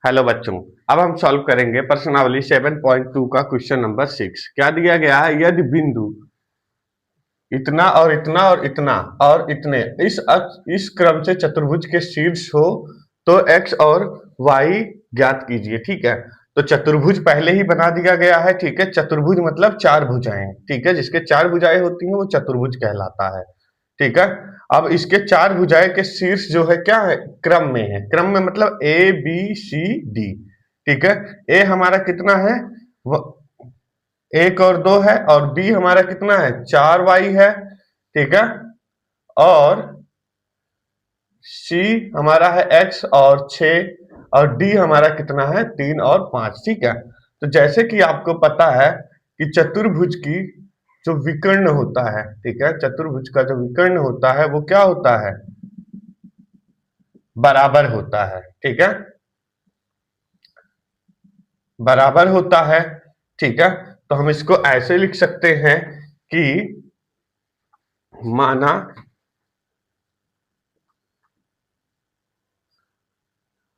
Hello बच्चों, अब हम सॉल्व करेंगे प्रश्नावली 7.2 का क्वेश्चन नंबर 6। क्या दिया गया है? यदि बिंदु इतना और इतना और इतना और इतने इस क्रम से चतुर्भुज के शीर्ष हो तो x और y ज्ञात कीजिए। ठीक है, तो चतुर्भुज पहले ही बना दिया गया है। ठीक है, चतुर्भुज मतलब चार भुजाएं। ठीक है, जिसके चार भुजाएं होती हैं वो चतुर्भुज कहलाता है। ठीक है, अब इसके चार भुजाएं के शीर्ष जो है क्या है? क्रम में है। क्रम में मतलब ए बी सी डी। ठीक है, ए हमारा कितना है? एक और दो है, और बी हमारा कितना है? 4y है। ठीक है, और सी हमारा है x और 6, और डी हमारा कितना है? 3 और 5। ठीक है, तो जैसे कि आपको पता है कि चतुर्भुज की जो विकर्ण होता है, ठीक है, चतुर्भुज का जो विकर्ण होता है वो क्या होता है? बराबर होता है। ठीक है, बराबर होता है। ठीक है, तो हम इसको ऐसे लिख सकते हैं कि माना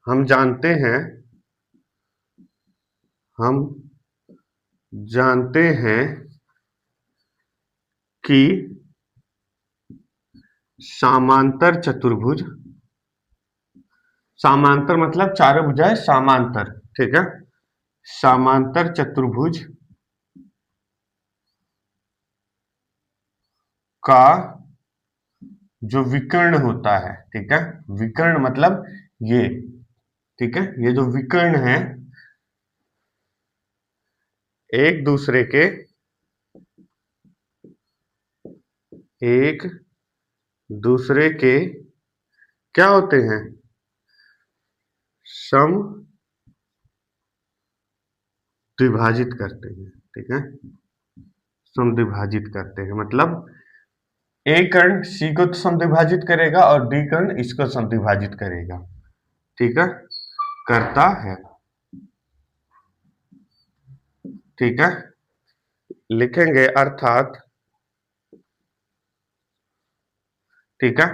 हम जानते हैं हम जानते हैं कि समांतर चतुर्भुज, समांतर मतलब चारों भुजाएं समांतर। ठीक है, समांतर चतुर्भुज का जो विकर्ण होता है, ठीक है, विकर्ण मतलब ये, ठीक है, ये जो विकर्ण है एक दूसरे के एक दूसरे के क्या होते हैं? सम द्विभाजित करते हैं। ठीक है, सम द्विभाजित करते हैं मतलब ए कर्ण सी को समद्विभाजित करेगा और डी कर्ण इसको समद्विभाजित करेगा। ठीक है, करता है। ठीक है, लिखेंगे अर्थात, ठीक है,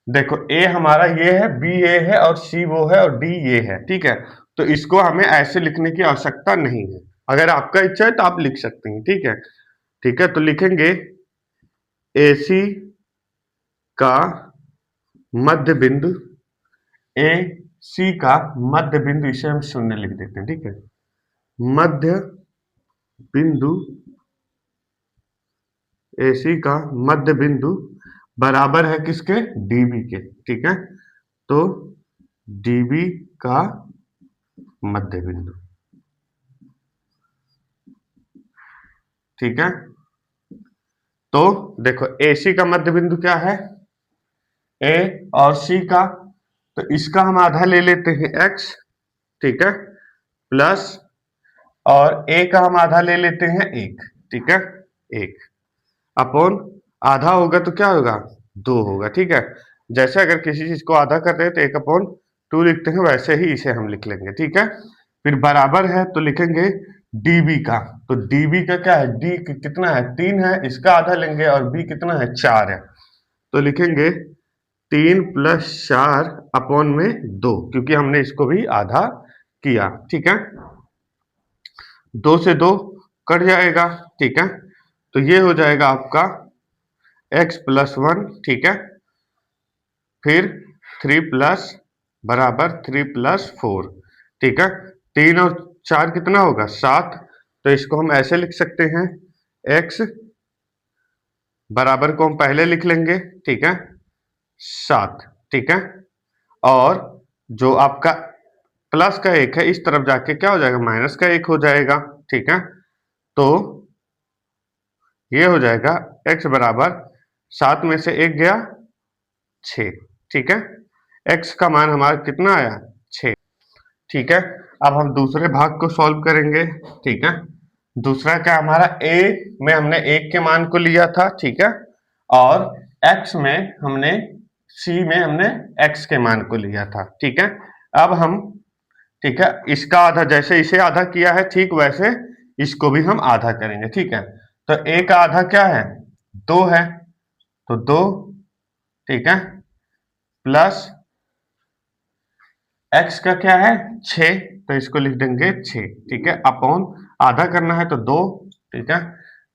देखो ए हमारा ये है, बी ये है, और सी वो है, और डी ये है। ठीक है, तो इसको हमें ऐसे लिखने की आवश्यकता नहीं है। अगर आपका इच्छा है तो आप लिख सकते हैं। ठीक है, ठीक है, तो लिखेंगे AC का मध्य बिंदु, ए सी का मध्य बिंदु, इसे हम शून्य लिख देते हैं। ठीक है, मध्य बिंदु AC का मध्य बिंदु बराबर है किसके? DB के। ठीक है, तो DB का मध्य बिंदु। ठीक है, तो देखो AC का मध्य बिंदु क्या है? A और C का, तो इसका हम आधा ले लेते हैं x। ठीक है, प्लस, और A का हम आधा ले लेते हैं 1। ठीक है, 1 अपॉन आधा होगा तो क्या होगा? 2 होगा। ठीक है, जैसे अगर किसी चीज को आधा कर रहे हैं तो 1/2 लिखते हैं, वैसे ही इसे हम लिख लेंगे। ठीक है, फिर बराबर है तो लिखेंगे dB का, तो dB का क्या है? d कितना है? 3 है, इसका आधा लेंगे, और b कितना है? 4 है, तो लिखेंगे 3 + 4 अपॉन में 2, क्योंकि हमने इसको भी आधा किया। ठीक है, 2 से 2 कट जाएगा। ठीक है, तो ये हो जाएगा आपका x + 1। ठीक है, फिर 3 प्लस बराबर 3 + 4। ठीक है, 3 और 4 कितना होगा? 7, तो इसको हम ऐसे लिख सकते हैं, x बराबर को हम पहले लिख लेंगे। ठीक है, 7। ठीक है, और जो आपका प्लस का 1 है, इस तरफ जाके क्या हो जाएगा? माइनस का 1 हो जाएगा। ठीक है, तो ये हो जाएगा x बराबर 7 में से 1 गया 6। ठीक है, x का मान हमारा कितना आया? 6। ठीक है, अब हम दूसरे भाग को सॉल्व करेंगे। ठीक है, दूसरा क्या हमारा? a में हमने 1 के मान को लिया था। ठीक है, और x में हमने c में हमने x के मान को लिया था। ठीक है, अब हम, ठीक है, इसका आधा, जैसे इसे आधा किया है ठीक वैसे इसको भी हम आधा करेंगे। ठीक है, तो a का आधा क्या है? 2 है, तो 2। ठीक है, प्लस x का क्या है 6, तो इसको लिख देंगे 6, ठीक है, अपॉन आधा करना है तो 2, ठीक है।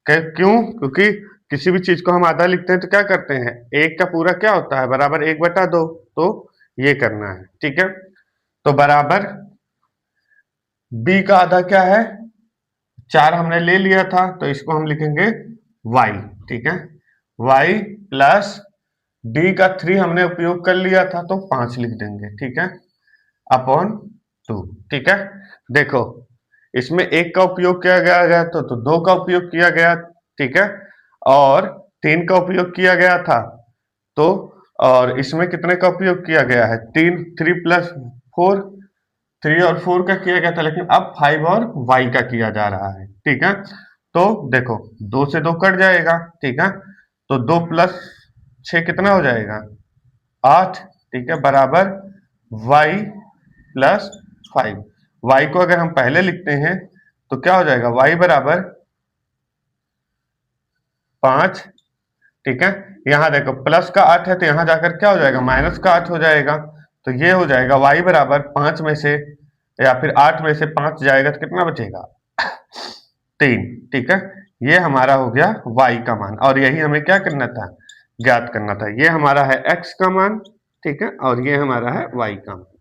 क्यों? क्योंकि किसी भी चीज को हम आधा लिखते हैं तो क्या करते हैं, एक का पूरा क्या होता है बराबर 1/2, तो ये करना है, ठीक है। तो बराबर b का आधा क्या है 4 हमने ले लिया था, तो इसको हम लिखेंगे y, ठीक है। y प्लस d का 3 हमने उपयोग कर लिया था तो 5 लिख देंगे, ठीक है, अपॉन 2, ठीक है। देखो इसमें एक का उपयोग किया गया तो दो का उपयोग किया गया, ठीक है, और 3 का उपयोग किया गया था तो, और इसमें कितने का उपयोग किया गया है 3, 3 प्लस 4, 3 और 4 का किया गया था, लेकिन अब 5 और y का किया जा रहा है, ठीक है। तो देखो 2 से 2 कट जाएगा, ठीक है, तो 2 प्लस 6 कितना हो जाएगा 8, ठीक है, बराबर y प्लस 5। y को अगर हम पहले लिखते हैं तो क्या हो जाएगा y बराबर 5, ठीक है। यहां देखो प्लस का 8 है तो यहां जाकर क्या हो जाएगा माइनस का 8 हो जाएगा, तो ये हो जाएगा y बराबर 5 में से, या फिर 8 में से 5 जाएगा तो कितना बचेगा 3, ठीक है। ये हमारा हो गया y का मान, और यही हमें क्या करना था ज्ञात करना था। ये हमारा है x का मान, ठीक है, और ये हमारा है y का मान।